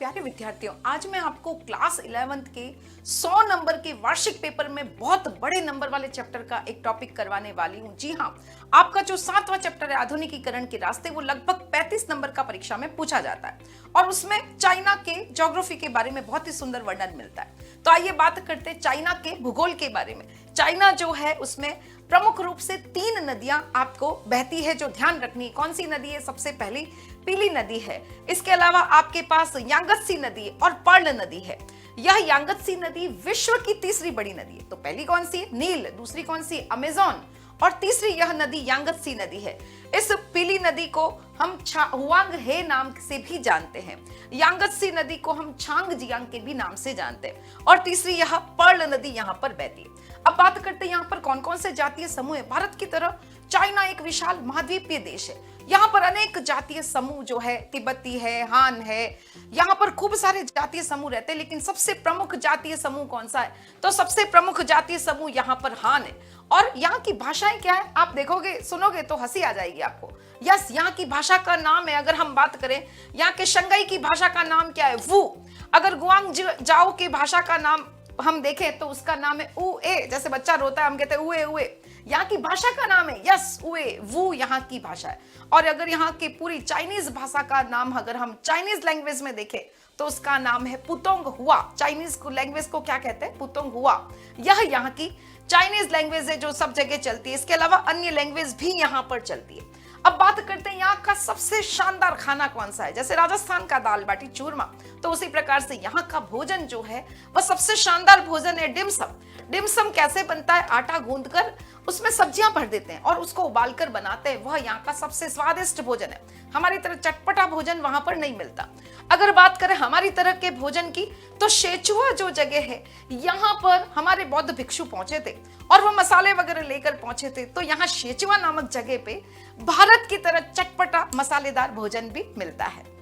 प्यारे विद्यार्थियों, आज मैं आपको क्लास 11th के 100 नंबर के वार्षिक पेपर में बहुत बड़े नंबर वाले चैप्टर का एक टॉपिक करवाने वाली हूं। जी हाँ, आपका जो 7वां चैप्टर है आधुनिकीकरण के रास्ते, वो लगभग 35 नंबर का परीक्षा में पूछा जाता है और उसमें चाइना के ज्योग्राफी के बारे में बहुत ही सुंदर वर्णन मिलता है। तो आइए बात करते हैं चाइना के भूगोल के बारे में। चाइना जो है उसमें प्रमुख रूप से 3 नदियां आपको बहती है जो ध्यान रखनी है। कौन सी नदी है? सबसे पहली पीली नदी है। इसके अलावा आपके पास यांगत्सी नदी और पर्ल नदी है। यह यांगत्सी नदी विश्व की तीसरी बड़ी नदी है। तो पहली कौन सी है? नील। दूसरी कौन सी? अमेज़न। और तीसरी यह नदी यांगत्सी नदी है। इस पीली नदी को हम हुआंग हे नाम से भी जानते हैं। यांगत्सी नदी को हम छांग जियांग के भी नाम से जानते हैं। और तीसरी यह पर्ल नदी यहाँ पर बहती है। अब बात करते हैं यहाँ पर कौन कौन से जातीय समूह है। भारत की तरह चाइना एक विशाल महाद्वीपीय देश है। यहाँ पर अनेक जातीय समूह जो है, तिब्बती है, हान है, यहाँ पर खूब सारे जातीय समूह रहते हैं। लेकिन सबसे प्रमुख जातीय समूह कौन सा है? तो सबसे प्रमुख जातीय समूह यहाँ पर हान है। और यहाँ की भाषाएं क्या है? आप देखोगे, सुनोगे तो हंसी आ जाएगी आपको। यस, यहाँ की भाषा का नाम है, अगर हम बात करें यहाँ के शंघाई की भाषा का नाम क्या है? वू। अगर गुआंग जाओ की भाषा का नाम हम देखें तो उसका नाम है ऊ ए। जैसे बच्चा रोता है हम कहते हैं उए उए, यहाँ की भाषा का नाम है यस उए, वू यहाँ की भाषा है। और अगर यहाँ की पूरी चाइनीज भाषा का नाम अगर हम चाइनीज लैंग्वेज में देखें तो उसका नाम है पुतोंग हुआ। चाइनीज लैंग्वेज को क्या कहते हैं? पुतोंग हुआ। यह यहाँ की चाइनीज लैंग्वेज है जो सब जगह चलती है। इसके अलावा अन्य लैंग्वेज भी यहाँ पर चलती है। अब बात करते हैं यहाँ का सबसे शानदार खाना कौन सा है। जैसे राजस्थान का दाल बाटी चूरमा, तो उसी प्रकार से यहाँ का भोजन जो है वह सबसे शानदार भोजन है डिमसम। डिमसम कैसे बनता है? आटा गूंदकर उसमें सब्जियां भर देते हैं और उसको उबालकर बनाते हैं। वह यहाँ का सबसे स्वादिष्ट भोजन है। हमारी तरह चटपटा भोजन वहां पर नहीं मिलता। अगर बात करें हमारी तरह के भोजन की, तो शेचुआ जो जगह है यहाँ पर हमारे बौद्ध भिक्षु पहुंचे थे और वो मसाले वगैरह लेकर पहुंचे थे। तो यहाँ शेचुआ नामक जगह पे भारत की तरह चटपटा मसालेदार भोजन भी मिलता है।